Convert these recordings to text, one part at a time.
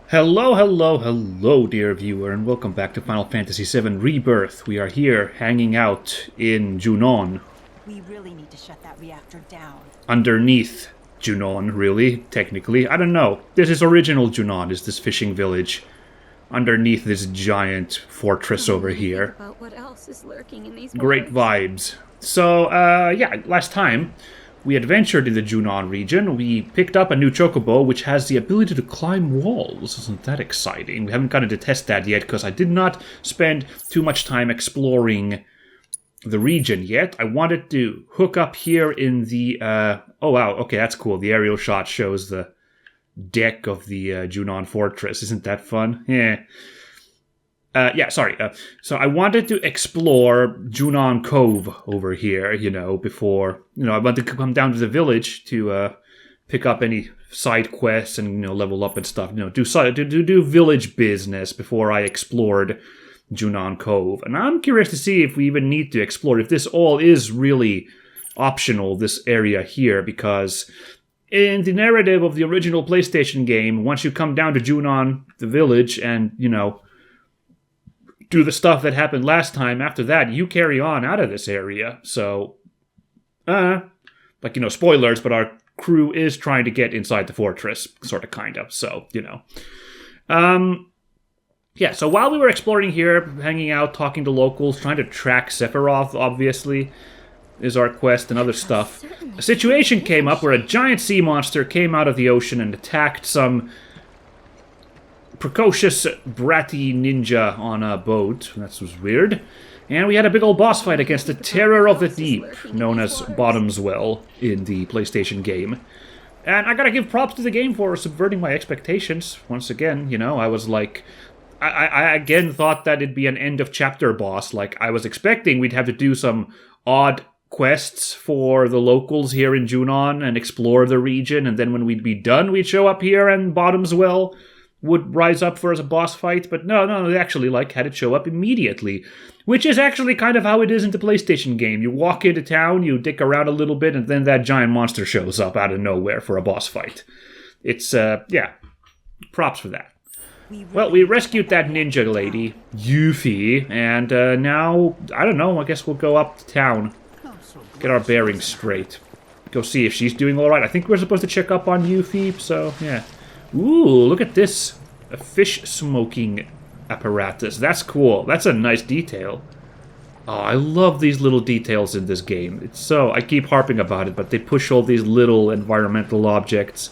Hello, hello, hello, dear viewer, and welcome back to Final Fantasy VII Rebirth. We are here hanging out in Junon. We really need to shut that reactor down. Underneath Junon, really, technically. I don't know. This is original Junon, is this fishing village. Underneath this giant fortress over here. About what else is lurking in these Great vibes. So, yeah, last time we adventured in the Junon region. We picked up a new chocobo, which has the ability to climb walls. Isn't that exciting? We haven't gotten to test that yet, because I did not spend too much time exploring the region yet. I wanted to hook up here in the... oh, wow, okay, that's cool. The aerial shot shows the deck of the Junon Fortress. Isn't that fun? Yeah. So I wanted to explore Junon Cove over here, before, I wanted to come down to the village to pick up any side quests and, level up and stuff, do village business before I explored Junon Cove. And I'm curious to see if we even need to explore, if this all is really optional, this area here, because in the narrative of the original PlayStation game, once you come down to Junon, the village, and, do the stuff that happened last time, after that, you carry on out of this area. So, spoilers, but our crew is trying to get inside the fortress, sort of, kind of. So, yeah, so while we were exploring here, hanging out, talking to locals, trying to track Sephiroth, obviously, is our quest and other stuff, a situation came up where a giant sea monster came out of the ocean and attacked some precocious, bratty ninja on a boat. That was weird. And we had a big old boss fight against the Terror of the Deep, known as Bottomswell in the PlayStation game. And I gotta give props to the game for subverting my expectations. Once again, I was like... I again thought that it'd be an end-of-chapter boss. Like, I was expecting we'd have to do some odd quests for the locals here in Junon and explore the region, and then when we'd be done, we'd show up here and Bottomswell would rise up for as a boss fight, but no, they actually, had it show up immediately, which is actually kind of how it is in the PlayStation game. You walk into town, you dick around a little bit, and then that giant monster shows up out of nowhere for a boss fight. It's, yeah, props for that. Well, we rescued that ninja lady, Yuffie, and now, I don't know, I guess we'll go up to town, get our bearings straight, go see if she's doing alright. I think we're supposed to check up on Yuffie, so, yeah. Ooh, look at this. A fish smoking apparatus. That's cool. That's a nice detail. Oh, I love these little details in this game. It's so... I keep harping about it, but they push all these little environmental objects.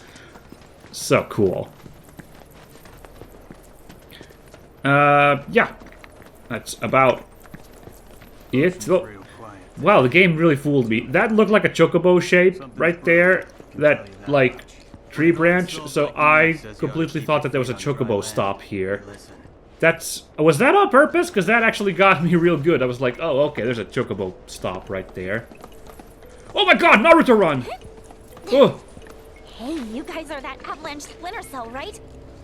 So cool. Yeah. That's about it. Oh, wow, the game really fooled me. That looked like a chocobo shape right there. That, tree branch, so I completely thought that there was a chocobo stop here. Was that on purpose? Because that actually got me real good. I was like, oh, okay, there's a chocobo stop right there. Oh my god, Naruto run! Oh. Hey, you guys are that Avalanche Splinter Cell, right?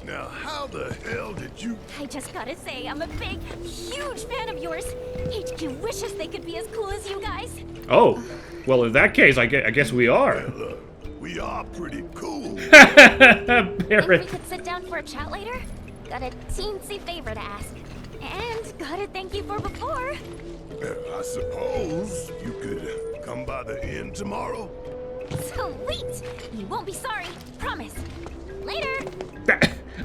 Now, how the hell did you... I just gotta say, I'm a big, huge fan of yours. HQ wishes they could be as cool as you guys. Oh, well, in that case, I guess we are. We are pretty cool. Think we could sit down for a chat later? Got a teensy favor to ask. And gotta thank you for before. I suppose you could come by the inn tomorrow? Sweet! You won't be sorry. Promise. Later!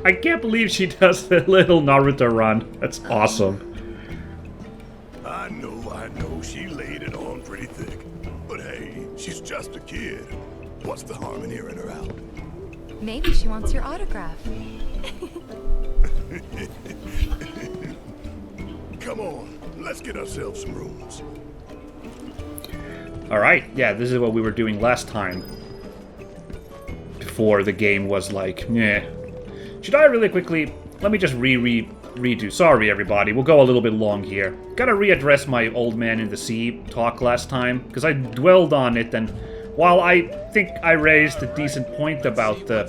I can't believe she does the little Naruto run. That's awesome. I know, she laid it on pretty thick. But hey, she's just a kid. What's the harm in hearing her out? Maybe she wants your autograph. Come on, let's get ourselves some rooms. Alright, yeah, this is what we were doing last time. Before the game was like, meh. Should I really quickly... Let me just redo. Sorry, everybody. We'll go a little bit long here. Gotta readdress my old man in the sea talk last time, because I dwelled on it, and while I think I raised a decent point about the,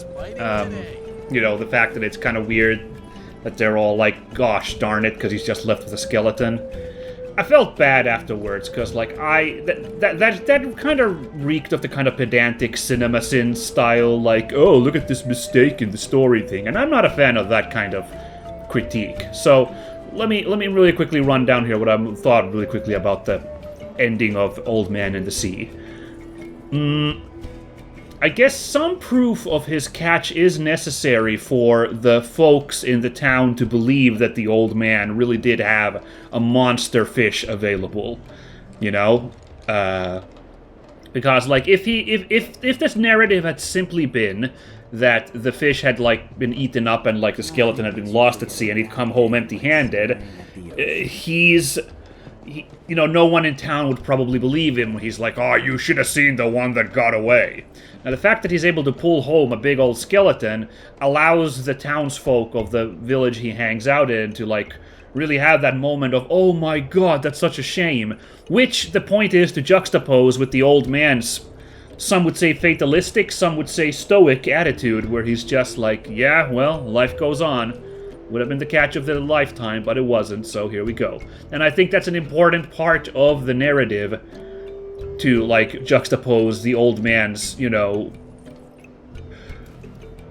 the fact that it's kind of weird that they're all like, gosh darn it, because he's just left with a skeleton. I felt bad afterwards, because, like, that kind of reeked of the kind of pedantic cinema sin style, like, oh, look at this mistake in the story thing, and I'm not a fan of that kind of critique. So, let me really quickly run down here what I thought really quickly about the ending of Old Man in the Sea. I guess some proof of his catch is necessary for the folks in the town to believe that the old man really did have a monster fish available, you know? Because, like, if this narrative had simply been that the fish had, like, been eaten up and, like, the skeleton had been lost at sea and he'd come home empty-handed, no one in town would probably believe him when he's like, oh, you should have seen the one that got away. Now, the fact that he's able to pull home a big old skeleton allows the townsfolk of the village he hangs out in to, like, really have that moment of, oh my god, that's such a shame. Which, the point is to juxtapose with the old man's, some would say fatalistic, some would say stoic attitude, where he's just like, yeah, well, life goes on. Would have been the catch of their lifetime, but it wasn't, so here we go. And I think that's an important part of the narrative to, like, juxtapose the old man's,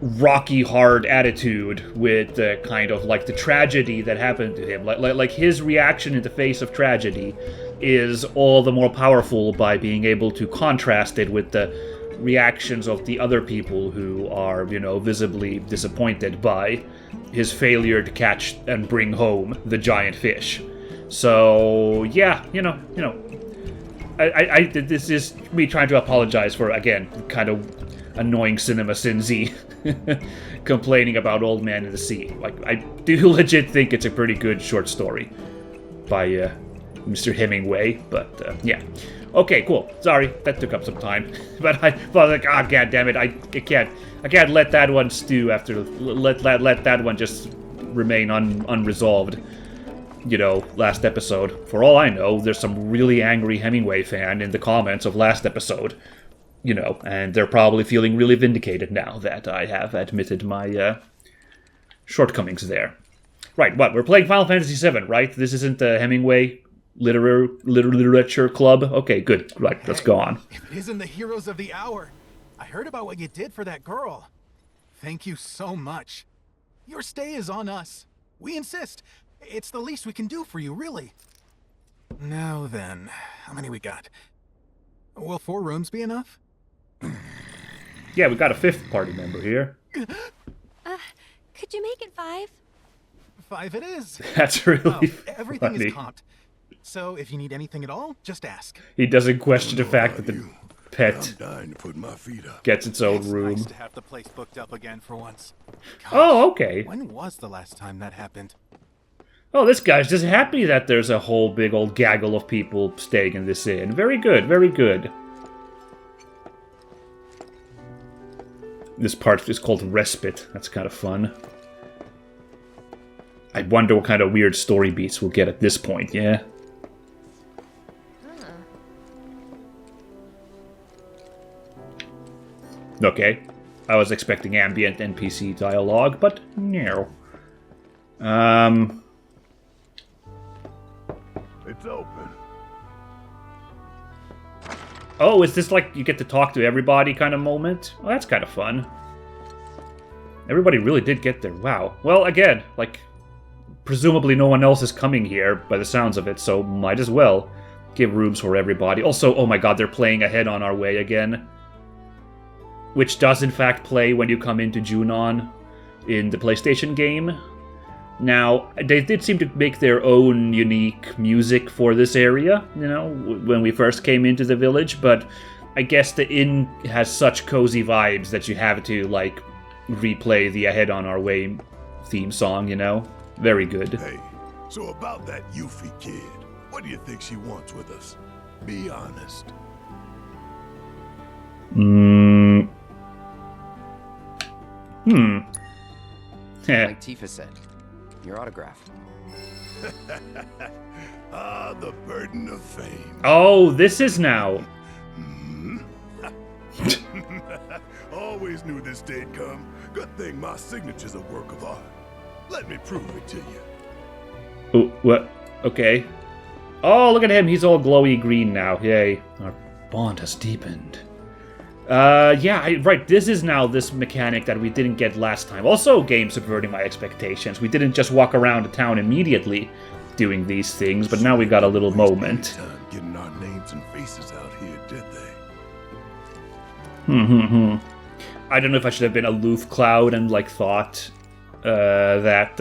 rocky hard attitude with the kind of, like, the tragedy that happened to him. Like his reaction in the face of tragedy is all the more powerful by being able to contrast it with the reactions of the other people who are, visibly disappointed by his failure to catch and bring home the giant fish. So, yeah, this is me trying to apologize for, again, kind of annoying cinema sin-Z complaining about Old Man in the Sea. Like, I do legit think it's a pretty good short story by Mr. Hemingway, but yeah. Okay, cool. Sorry, that took up some time, but I thought, like, ah, god damn it, I can't let that one stew after let that one just remain unresolved. Last episode. For all I know, there's some really angry Hemingway fan in the comments of last episode. And they're probably feeling really vindicated now that I have admitted my shortcomings there. Right, what? We're playing Final Fantasy VII, right? This isn't the Hemingway literature club? Okay, good. Right, let's go on. If it isn't the heroes of the hour, I heard about what you did for that girl. Thank you so much. Your stay is on us. We insist. It's the least we can do for you, really. Now then, how many we got? Will 4 rooms be enough? Yeah, we got a 5th party member here. Could you make it 5? 5 it is. That's really everything funny. is comped. So if you need anything at all, just ask. He doesn't question the fact that the pet I'm dying to put my feet up. gets its own It's room. nice to have the place booked up again for once. Gosh, Oh, okay. when was the last time that happened? Oh, this guy's just happy that there's a whole big old gaggle of people staying in this inn. Very good, very good. This part is called Respite. That's kind of fun. I wonder what kind of weird story beats we'll get at this point, yeah? Okay. I was expecting ambient NPC dialogue, but no. It's open. Oh, is this like you get to talk to everybody kind of moment? Well, that's kind of fun. Everybody really did get there. Wow. Well, again, like, presumably no one else is coming here by the sounds of it, so might as well give rooms for everybody. Also, oh my god, they're playing Ahead on Our Way again. Which does in fact play when you come into Junon in the PlayStation game. Now, they did seem to make their own unique music for this area, when we first came into the village, but I guess the inn has such cozy vibes that you have to, like, replay the Ahead on Our Way theme song, Very good. Hey, so about that Yuffie kid, what do you think she wants with us? Be honest. Like Tifa said, your autograph. Ah, the burden of fame. Oh, this is now. Always knew this day'd come. Good thing my signature's a work of art. Let me prove it to you. Oh, what? Okay. Oh, look at him. He's all glowy green now. Yay. Our bond has deepened. Yeah, right. This is now this mechanic that we didn't get last time. Also, game subverting my expectations. We didn't just walk around the town immediately doing these things, but now we got a little moment. Getting our names and faces out here, did they? I don't know if I should have been aloof Cloud and, like, thought that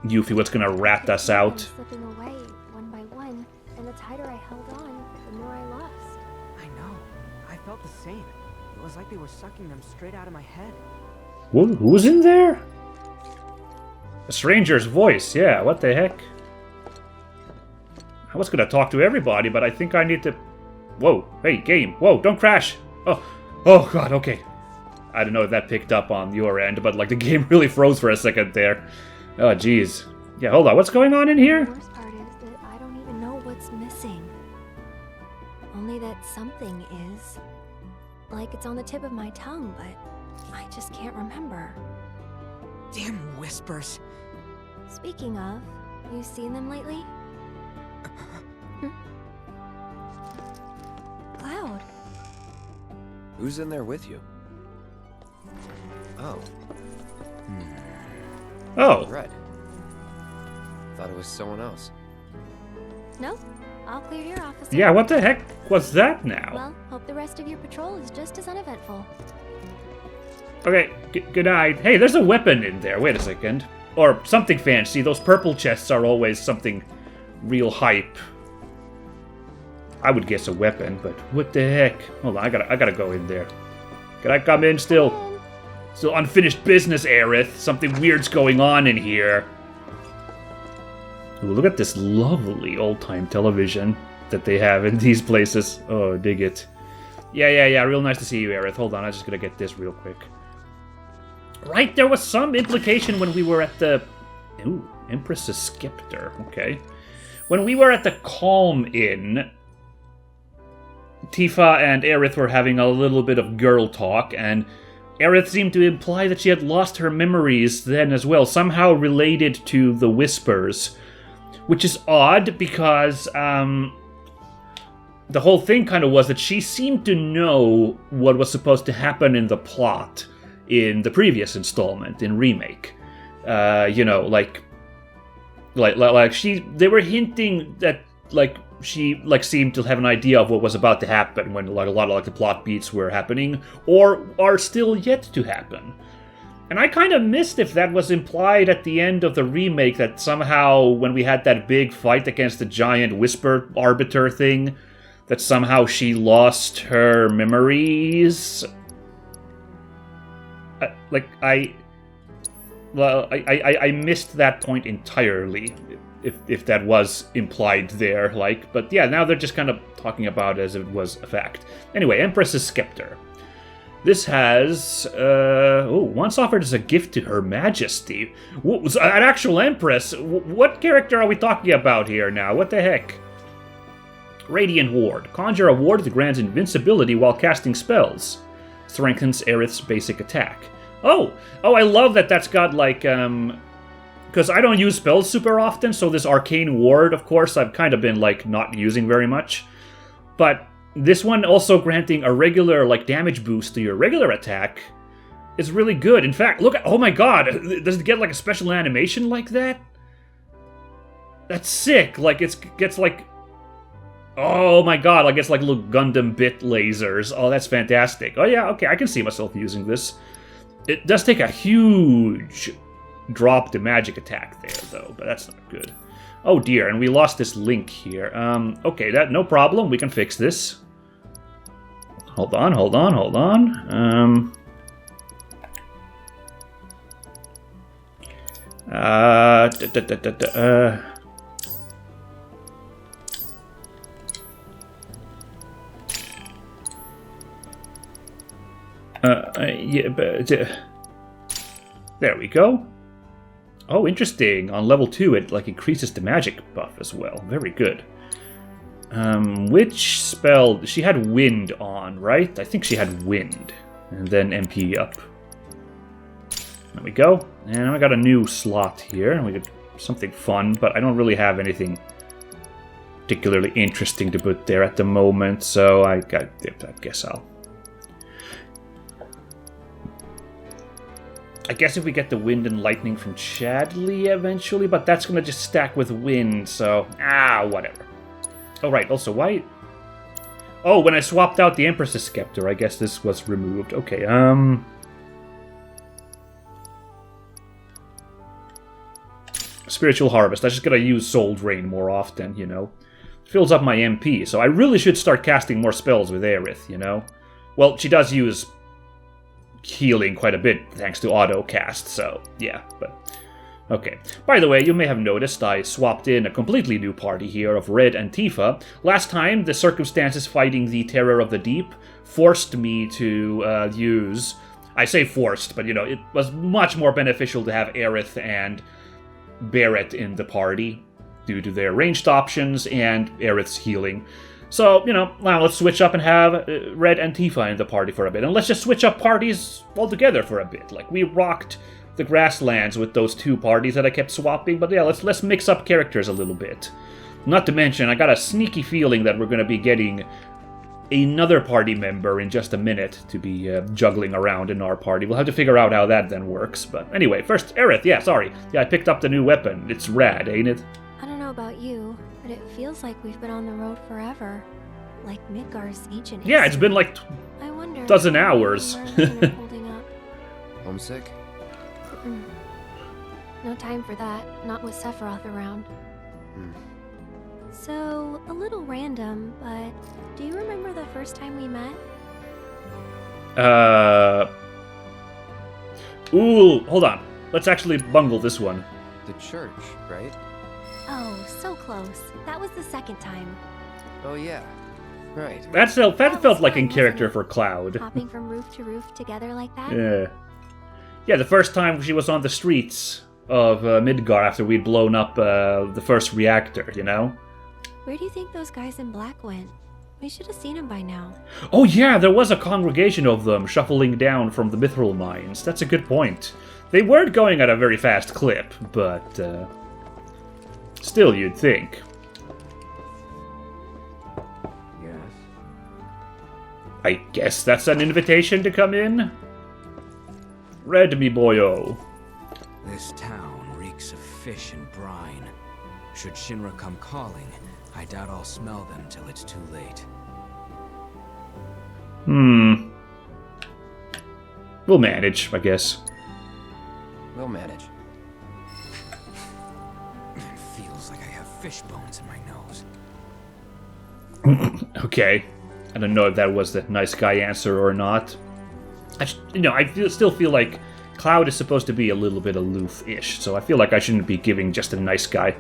Yuffie was gonna rat us out. Slipping away one by one, and the tighter I held on, the more I lost. I know. I felt the same. It was like they were sucking them straight out of my head. Who's in there? A stranger's voice, yeah, what the heck? I was gonna talk to everybody, but I think I need to... Whoa, hey, game, whoa, don't crash! Oh god, okay. I don't know if that picked up on your end, but like the game really froze for a second there. Oh, jeez. Yeah, hold on, what's going on in here? The worst part is that I don't even know what's missing. Only that something is. Like it's on the tip of my tongue, but I just can't remember. Damn whispers. Speaking of, you seen them lately? Cloud. Who's in there with you? Oh, Oh, Red. Thought it was someone else. No, I'll clear your officer. yeah, what the heck was that now? Well, hope the rest of your patrol is just as uneventful. Okay, good night. Hey, there's a weapon in there. Wait a second. Or something fancy. Those purple chests are always something real hype. I would guess a weapon, but what the heck? Hold on, I gotta go in there. Can I come in still? Still unfinished business, Aerith. Something weird's going on in here. Ooh, look at this lovely old-time television that they have in these places. Oh, dig it. Yeah. Real nice to see you, Aerith. Hold on, I'm just gonna get this real quick. Right, there was some implication when we were at the... Ooh, Empress's Scepter. Okay. When we were at the Calm Inn, Tifa and Aerith were having a little bit of girl talk, and Aerith seemed to imply that she had lost her memories then as well, somehow related to the Whispers. Which is odd, because the whole thing kind of was that she seemed to know what was supposed to happen in the plot in the previous installment, in Remake. You know, like they were hinting that, like, she, like, seemed to have an idea of what was about to happen when, like, a lot of, like, the plot beats were happening, or are still yet to happen. And I kind of missed if that was implied at the end of the remake, that somehow, when we had that big fight against the giant Whisper Arbiter thing, that somehow she lost her memories. I missed that point entirely, if that was implied there, like, but yeah, now they're just kind of talking about it as if it was a fact. Anyway, Empress's Scepter. This has, once offered as a gift to Her Majesty. An actual Empress? What character are we talking about here now? What the heck? Radiant Ward. Conjure a ward that grants invincibility while casting spells. Strengthens Aerith's basic attack. Oh, I love that that's got, like, because I don't use spells super often, so this Arcane Ward, of course, I've kind of been, like, not using very much. But this one also granting a regular, like, damage boost to your regular attack is really good. In fact, look at, oh my god, does it get, like, a special animation like that? That's sick. Like, it gets, like, oh my god, like, it's like little Gundam bit lasers. Oh, that's fantastic. Oh yeah, okay, I can see myself using this. It does take a huge drop to magic attack there, though, but that's not good. Oh dear, and we lost this link here. Okay, no problem, we can fix this. Hold on. Yeah, but there we go. Oh, interesting. On level 2, it, like, increases the magic buff as well. Very good. Which spell? She had wind on, right? I think she had wind. And then MP up. There we go. And I got a new slot here. We got something fun, but I don't really have anything particularly interesting to put there at the moment, so I guess I guess if we get the wind and lightning from Chadley eventually, but that's gonna just stack with wind, so whatever. Oh right, also why? Oh, when I swapped out the Empress's Scepter, I guess this was removed. Okay, Spiritual Harvest. I just gotta use Soul Drain more often, you know. Fills up my MP, so I really should start casting more spells with Aerith, you know. Well, she does use healing quite a bit thanks to auto cast, so yeah, but okay. By the way, you may have noticed I swapped in a completely new party here of Red and Tifa. Last time, the circumstances fighting the Terror of the Deep forced me to use... I say forced, but you know, it was much more beneficial to have Aerith and Barret in the party due to their ranged options and Aerith's healing. So, you know, now let's switch up and have Red and Tifa in the party for a bit. And let's just switch up parties altogether for a bit. Like, we rocked the Grasslands with those two parties that I kept swapping. But yeah, let's mix up characters a little bit. Not to mention, I got a sneaky feeling that we're going to be getting another party member in just a minute to be juggling around in our party. We'll have to figure out how that then works. But anyway, first, Aerith. Yeah, sorry. Yeah, I picked up the new weapon. It's rad, ain't it? I don't know about you, but it feels like we've been on the road forever. Like Midgar's ancient Yeah, it's been like I wonder dozen hours. holding up. Homesick? No time for that, not with Sephiroth around. So, a little random, but do you remember the first time we met? Ooh, hold on. Let's actually bungle this one. The church, right? Oh, so close. That was the second time. Oh yeah, right. That felt like in fun, character wasn't for it? Cloud. Hopping from roof to roof together like that? Yeah. Yeah, the first time she was on the streets of Midgar after we'd blown up the first reactor, you know? Where do you think those guys in black went? We should have seen them by now. Oh yeah, there was a congregation of them shuffling down from the Mithril mines. That's a good point. They weren't going at a very fast clip, but still you'd think. Yes. I guess that's an invitation to come in? Red me boyo. This town reeks of fish and brine. Should Shinra come calling, I doubt I'll smell them till it's too late. We'll manage, I guess. We'll manage. It feels like I have fish bones in my nose. Okay. I don't know if that was the nice guy answer or not. I still feel like Cloud is supposed to be a little bit aloof-ish, so I feel like I shouldn't be giving just a nice guy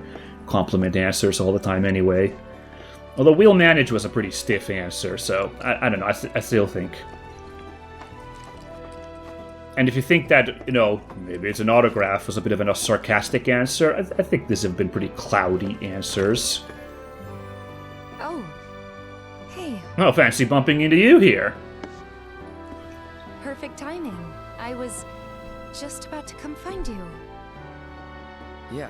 compliment answers all the time anyway. Although we'll manage was a pretty stiff answer, so I don't know, I still think. And if you think that, maybe it's an autograph was a bit of a sarcastic answer, I think these have been pretty cloudy answers. Oh. Hey. Oh, fancy bumping into you here. Perfect timing. I was just about to come find you. Yeah,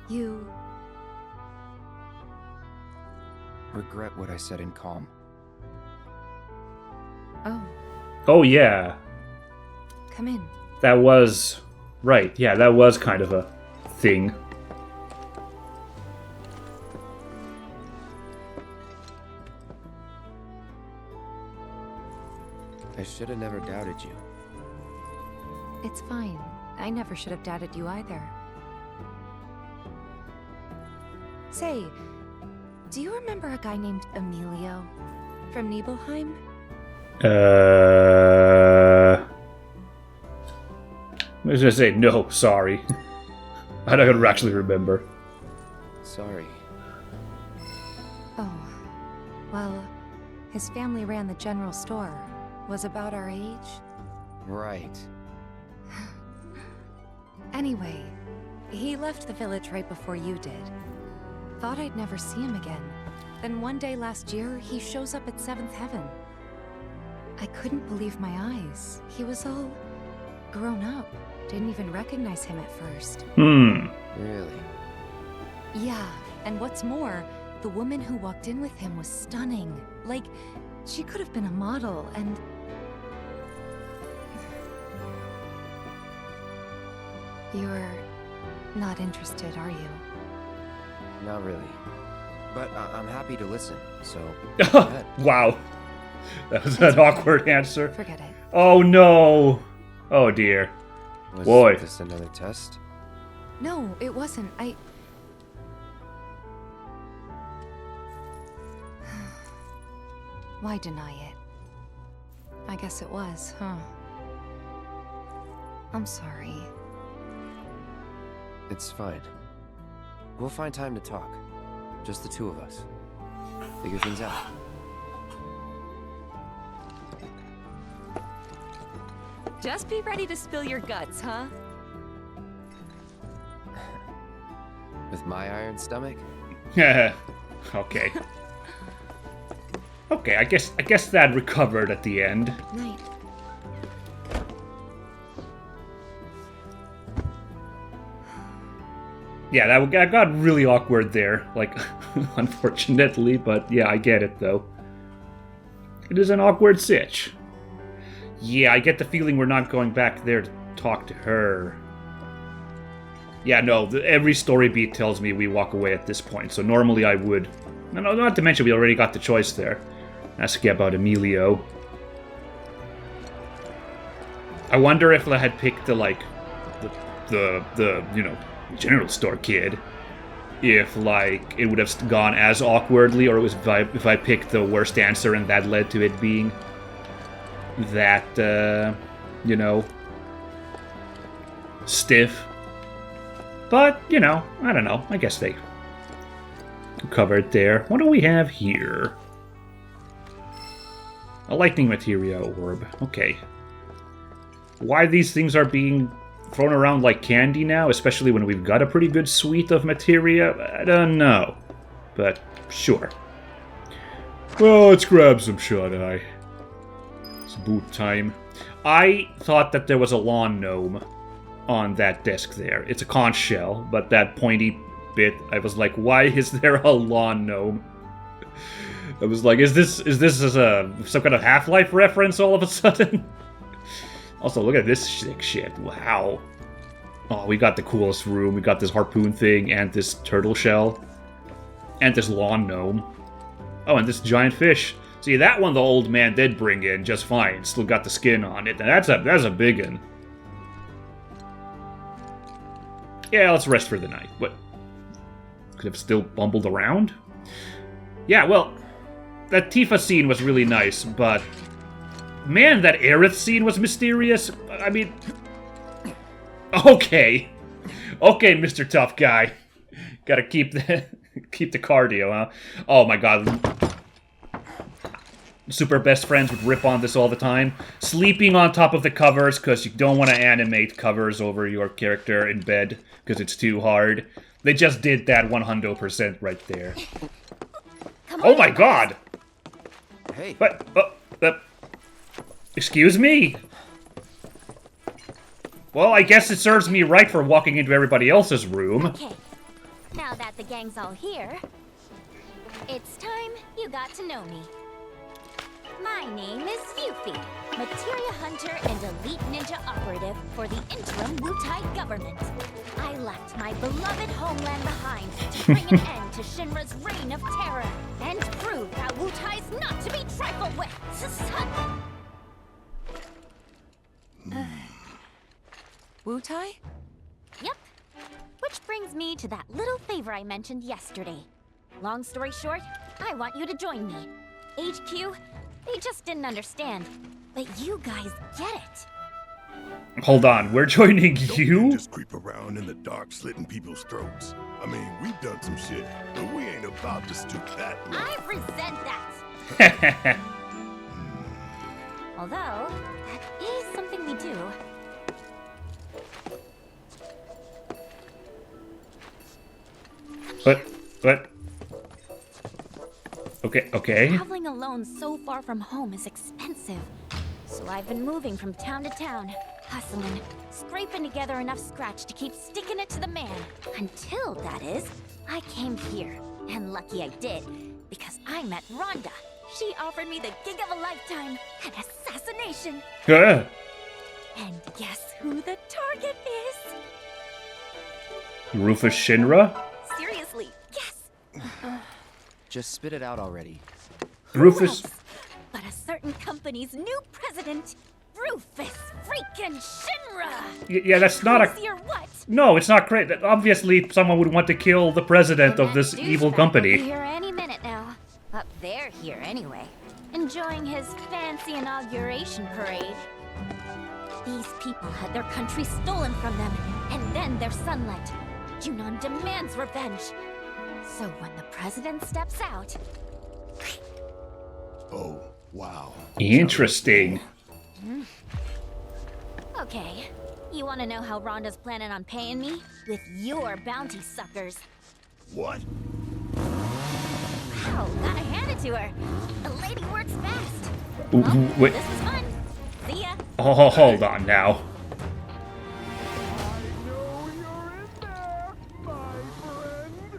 You... regret what I said in Calm. Oh, Oh, yeah. come in. That was... Right, yeah, that was kind of a thing. I should have never doubted you. It's fine. I never should have doubted you either. Say, do you remember a guy named Emilio from Nibelheim? I was gonna say, no, sorry. I don't actually remember. Sorry. Oh, well, his family ran the general store. Was about our age. Right. Anyway, he left the village right before you did. Thought I'd never see him again. Then one day last year, he shows up at 7th Heaven. I couldn't believe my eyes. He was all grown up. Didn't even recognize him at first. Hmm. Really? Yeah, and what's more, the woman who walked in with him was stunning. Like, she could have been a model, and... You're not interested, are you? Not really. But I'm happy to listen, so go ahead. Wow. That was an awkward answer. Forget it. Oh no. Oh dear. Was Boy. this another test? No, it wasn't. Why deny it? I guess it was, huh? I'm sorry. It's fine. We'll find time to talk. Just the two of us. Figure things out. Just be ready to spill your guts, huh? With my iron stomach? Okay. Okay, I guess that recovered at the end. Night. Yeah, that got really awkward there. Like, unfortunately, but yeah, I get it though. It is an awkward sitch. Yeah, I get the feeling we're not going back there to talk to her. Yeah, no, every story beat tells me we walk away at this point, so normally I would. No, not to mention we already got the choice there. Asking about Emilio. I wonder if I had picked the you know, general store kid, if like it would have gone as awkwardly, or it was if I picked the worst answer and that led to it being that you know, stiff. But you know, I don't know. I guess they covered there. What do we have here? A lightning materia orb. Okay. Why these things are being thrown around like candy now, especially when we've got a pretty good suite of materia, I don't know. But sure. Well, let's grab some shut-eye. It's boot time. I thought that there was a lawn gnome on that desk there. It's a conch shell, but that pointy bit, I was like, why is there a lawn gnome? I was like, is this some kind of Half-Life reference all of a sudden? Also, look at this sick shit. Wow. Oh, we got the coolest room. We got this harpoon thing, and this turtle shell. And this lawn gnome. Oh, and this giant fish. See, that one the old man did bring in just fine. Still got the skin on it. And that's a big one. Yeah, let's rest for the night. What? Could have still bumbled around? Yeah, well, that Tifa scene was really nice, but... Man, that Aerith scene was mysterious. I mean... Okay. Okay, Mr. Tough Guy. Gotta keep the cardio, huh? Oh my god. Super best friends would rip on this all the time. Sleeping on top of the covers, because you don't want to animate covers over your character in bed, because it's too hard. They just did that 100% right there. Oh my god! Hey. What? Excuse me? Well, I guess it serves me right for walking into everybody else's room. Okay, now that the gang's all here, it's time you got to know me. My name is Yuffie, materia hunter and elite ninja operative for the interim Wutai government. I left my beloved homeland behind to bring an end to Shinra's reign of terror and prove that Wutai's not to be trifled with. Wutai? Yep. Which brings me to that little favor I mentioned yesterday. Long story short, I want you to join me. HQ, they just didn't understand, but you guys get it. Hold on, we're joining Don't you? just creep around in the dark, slitting people's throats. I mean, we've done some shit, but we ain't about to stoop that low. I resent that. Although, that is something we do. What? Okay. Traveling alone so far from home is expensive. So I've been moving from town to town, hustling, scraping together enough scratch to keep sticking it to the man. Until, that is, I came here. And lucky I did, because I met Rhonda. She offered me the gig of a lifetime, an assassination. Yeah. And guess who the target is? Rufus Shinra? Seriously, guess. Just spit it out already. Rufus. Who else but a certain company's new president, Rufus freaking Shinra. Yeah, that's not a... Crazy or what? No, it's not great. Obviously, someone would want to kill the president of this evil Douchebag will be company. here any minute now. Up there here anyway. Enjoying his fancy inauguration parade. These people had their country stolen from them, and then their sunlight. Junon demands revenge. So when the president steps out... Oh, wow. Interesting. Okay, you want to know how Rhonda's planning on paying me? With your bounty suckers. What? Wow, gotta hand it to her. The lady works fast. Ooh, Well, wait. this was fun. See ya. Oh, hold on now.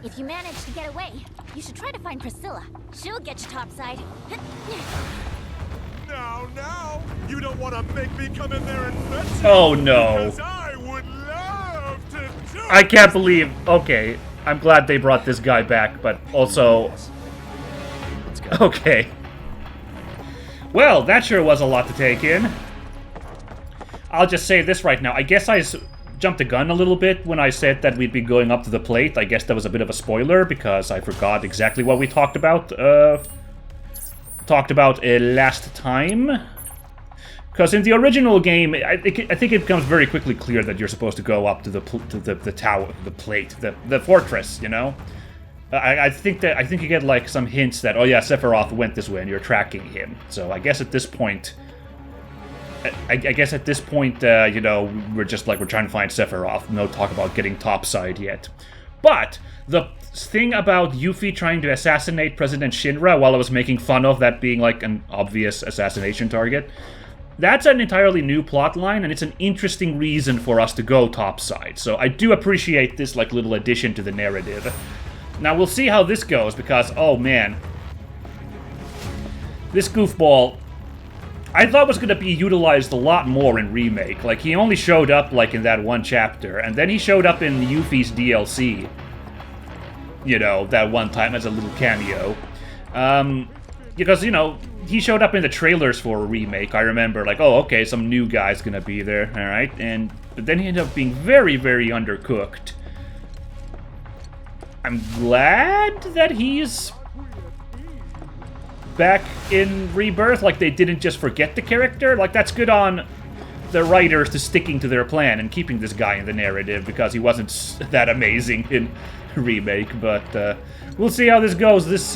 If you manage to get away, you should try to find Priscilla. She'll get you topside. Now, you don't want to make me come in there and fetch you. Oh, no. Because I would love to do I can't believe... Okay, I'm glad they brought this guy back, but also... Let's go. Okay. Well, that sure was a lot to take in. I'll just say this right now. I guess I jumped the gun a little bit when I said that we'd be going up to the plate. I guess that was a bit of a spoiler, because I forgot exactly what we talked about. Last time. Because in the original game, I think it becomes very quickly clear that you're supposed to go up to the tower, the plate, the fortress. You know, I think you get like some hints that, oh yeah, Sephiroth went this way and you're tracking him. So I guess at this point, you know, we're trying to find Sephiroth. No talk about getting topside yet. But the thing about Yuffie trying to assassinate President Shinra, while I was making fun of that being like an obvious assassination target, that's an entirely new plot line, and it's an interesting reason for us to go topside. So I do appreciate this like little addition to the narrative. Now we'll see how this goes, because oh man, this goofball I thought was going to be utilized a lot more in Remake. Like, he only showed up, like, in that one chapter, and then he showed up in Yuffie's DLC. You know, that one time as a little cameo. Because, you know, he showed up in the trailers for a Remake. I remember, like, oh, okay, some new guy's gonna be there, alright? But then he ended up being very, very undercooked. I'm glad that he's back in Rebirth, like they didn't just forget the character. Like, that's good on the writers to sticking to their plan and keeping this guy in the narrative, because he wasn't that amazing in Remake. But we'll see how this goes, this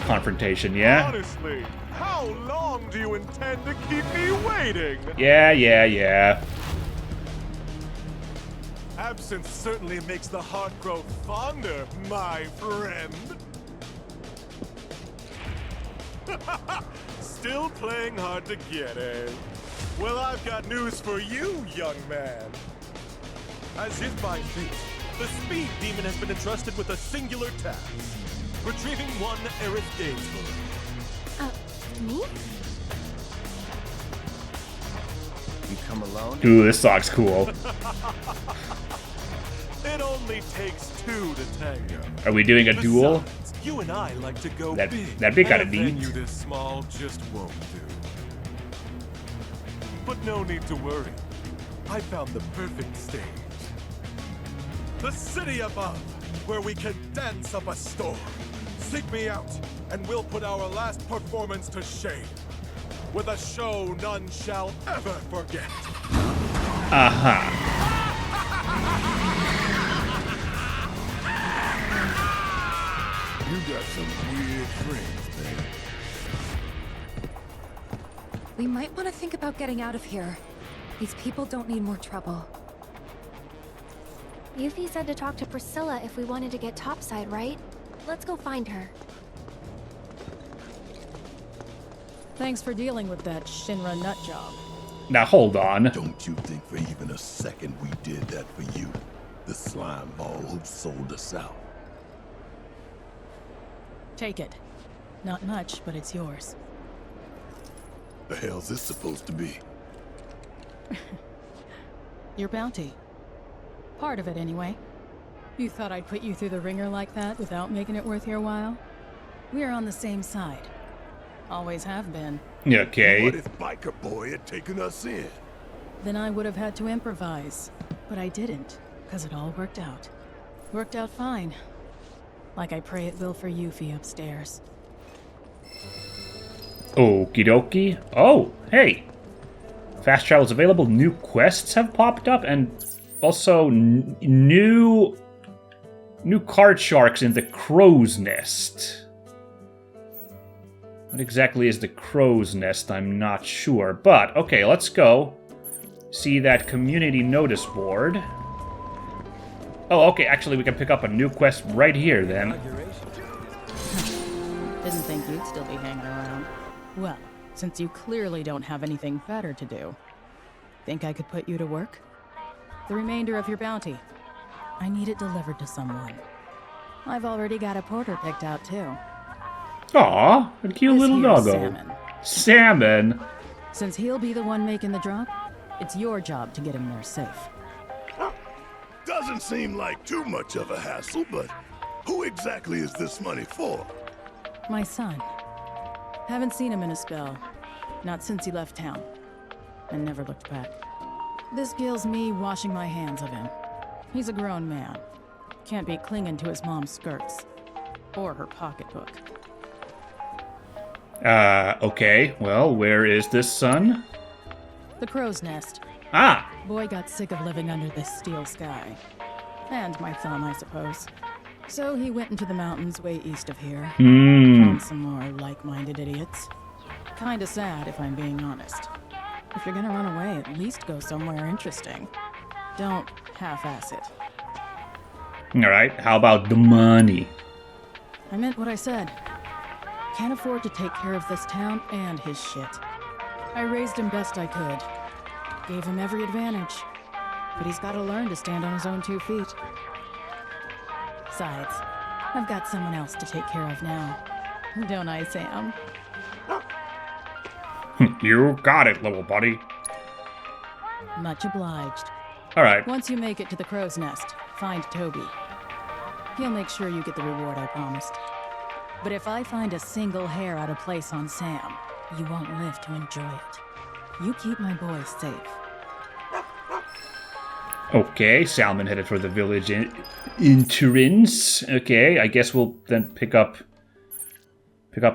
confrontation, yeah? Honestly, how long do you intend to keep me waiting? Yeah. Absence certainly makes the heart grow fonder, my friend. Still playing hard to get, eh? Well, I've got news for you, young man. As is my fate, the Speed Demon has been entrusted with a singular task. Retrieving one Aerith Gainsborough. Me? You come alone? Ooh, this song's cool. It only takes two to tango. Are we doing a duel? Besides, you and I like to go That'd big. be kinda and a neat. venue this small just won't do. But no need to worry. I found the perfect stage. The city above, where we can dance up a storm. Seek me out, and we'll put our last performance to shame. With a show none shall ever forget. You got some weird friends, man. We might want to think about getting out of here. These people don't need more trouble. Yuffie said to talk to Priscilla if we wanted to get topside, right? Let's go find her. Thanks for dealing with that Shinra nut job. Now, hold on. Don't you think for even a second we did that for you? The slime ball who sold us out. Take it. Not much, but it's yours. The hell's this supposed to be? Your bounty. Part of it, anyway. You thought I'd put you through the ringer like that without making it worth your while? We're on the same side. Always have been. Okay. What if Biker Boy had taken us in? Then I would have had to improvise. But I didn't, because it all worked out. Worked out fine. Like I pray it will for Yuffie upstairs. Okie dokie. Oh, hey. Fast travel's available. New quests have popped up, and also new card sharks in the crow's nest. What exactly is the crow's nest? I'm not sure. But, okay, let's go see that community notice board. Oh, okay, actually we can pick up a new quest right here, then. Didn't think you'd still be hanging around. Well, since you clearly don't have anything better to do, think I could put you to work? The remainder of your bounty. I need it delivered to someone. I've already got a porter picked out, too. Aw, a cute This little here's doggo. Salmon. Salmon? Since he'll be the one making the drop, it's your job to get him there safe. Doesn't seem like too much of a hassle, but who exactly is this money for? My son. Haven't seen him in a spell. Not since he left town. And never looked back. This kills me washing my hands of him. He's a grown man. Can't be clinging to his mom's skirts. Or her pocketbook. Okay. Well, where is this son? The crow's nest. Ah! Boy got sick of living under this steel sky. And my thumb, I suppose. So he went into the mountains way east of here. Found some more like-minded idiots. Kinda sad, if I'm being honest. If you're gonna run away, at least go somewhere interesting. Don't half-ass it. Alright, how about the money? I meant what I said. Can't afford to take care of this town and his shit. I raised him best I could. Gave him every advantage. But he's gotta learn to stand on his own 2 feet. Besides, I've got someone else to take care of now. Don't I, Sam? You got it, little buddy. Much obliged. Alright. Once you make it to the crow's nest, find Toby. He'll make sure you get the reward I promised. But if I find a single hair out of place on Sam, you won't live to enjoy it. You keep my boys safe. Okay, Salmon headed for the village entrance. Okay, I guess we'll then pick up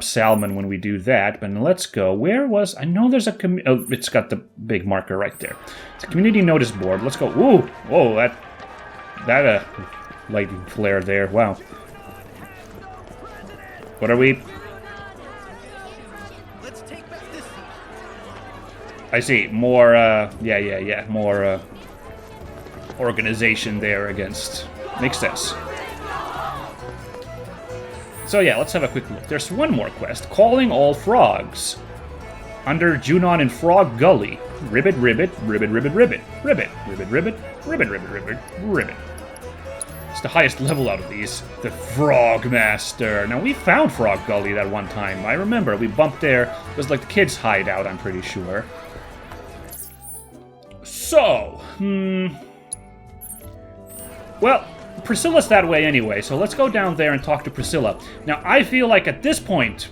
Salmon when we do that. But let's go. Where was... I know there's a... Oh, it's got the big marker right there. It's a community notice board. Let's go. Ooh! Whoa, that lightning flare there. Wow. What are we... I see. More, yeah. More, organization there against... Makes sense. So yeah, let's have a quick look. There's one more quest. Calling all frogs. Under Junon in Frog Gully. Ribbit, ribbit, ribbit, ribbit, ribbit. Ribbit, ribbit, ribbit, ribbit, ribbit, ribbit, ribbit. It's the highest level out of these. The Frog Master. Now, we found Frog Gully that one time. I remember. We bumped there. It was like the kids' hideout, I'm pretty sure. So, well, Priscilla's that way anyway, so let's go down there and talk to Priscilla. Now, I feel like at this point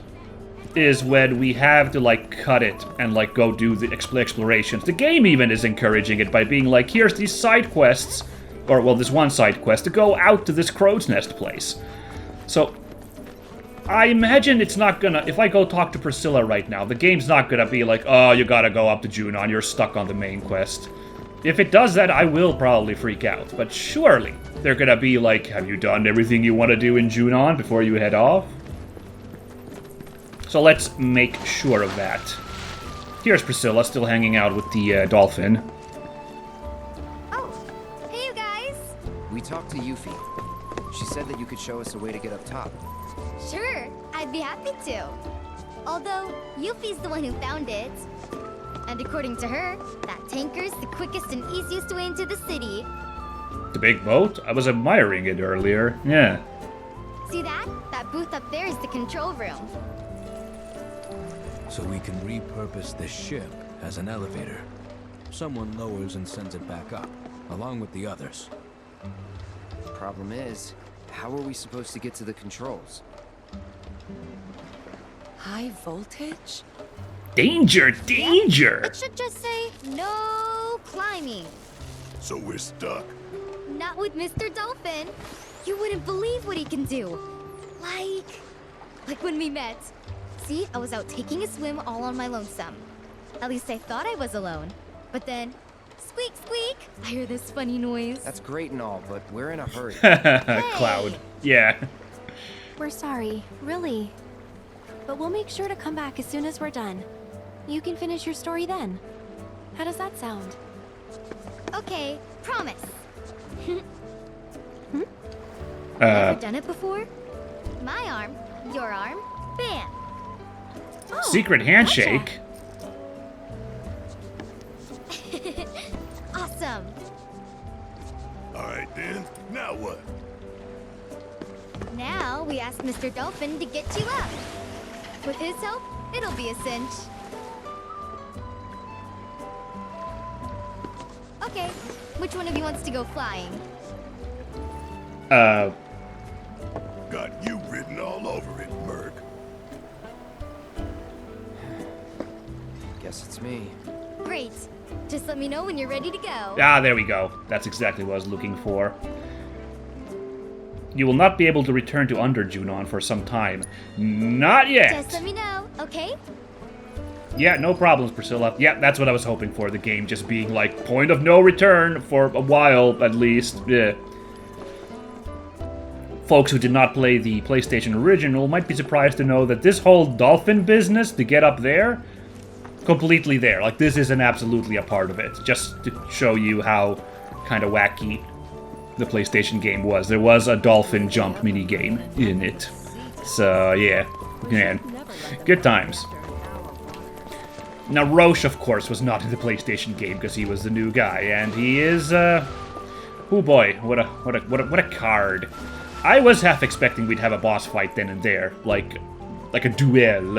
is when we have to, like, cut it and, like, go do the explorations. The game even is encouraging it by being like, here's these side quests, or, well, this one side quest, to go out to this crow's nest place. So, I imagine it's not gonna... If I go talk to Priscilla right now, the game's not gonna be like, oh, you gotta go up to Junon, you're stuck on the main quest. If it does that, I will probably freak out. But surely, they're gonna be like, have you done everything you want to do in Junon before you head off? So let's make sure of that. Here's Priscilla, still hanging out with the dolphin. Oh, hey you guys! We talked to Yuffie. She said that you could show us a way to get up top. Sure, I'd be happy to. Although, Yuffie's the one who found it. And according to her, that tanker's the quickest and easiest way into the city. The big boat? I was admiring it earlier. Yeah. See that? That booth up there is the control room. So we can repurpose this ship as an elevator. Someone lowers and sends it back up, along with the others. Problem is, how are we supposed to get to the controls? High voltage? Danger! Danger! It should just say, no climbing. So we're stuck. Not with Mr. Dolphin. You wouldn't believe what he can do. Like when we met. See, I was out taking a swim all on my lonesome. At least I thought I was alone. But then, squeak, squeak, I hear this funny noise. That's great and all, but we're in a hurry. Cloud. Yeah. We're sorry, really. But we'll make sure to come back as soon as we're done. You can finish your story then. How does that sound? Okay, promise. Never done it before? My arm, your arm, bam. Oh, Secret handshake. Gotcha. Awesome. All right then. Now what? Now we ask Mr. Dolphin to get you up. With his help, it'll be a cinch. Okay, which one of you wants to go flying? Got you written all over it, Merc. Guess it's me. Great. Just let me know when you're ready to go. Ah, there we go. That's exactly what I was looking for. You will not be able to return to Under Junon for some time. Not yet! Just let me know, okay? Yeah, no problems, Priscilla. Yeah, that's what I was hoping for. The game just being like, point of no return for a while, at least. Yeah. Folks who did not play the PlayStation original might be surprised to know that this whole dolphin business, to get up there, completely there. Like, this isn't absolutely a part of it. Just to show you how kind of wacky the PlayStation game was. There was a dolphin jump minigame in it. So, yeah. Man. Good times. Now, Roche, of course, was not in the PlayStation game because he was the new guy, and he is, oh boy, what a card. I was half expecting we'd have a boss fight then and there, like a duel.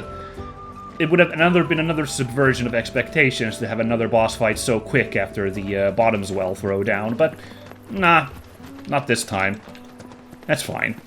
It would have been another subversion of expectations to have another boss fight so quick after the Bottom's Well throwdown, but nah, not this time. That's fine.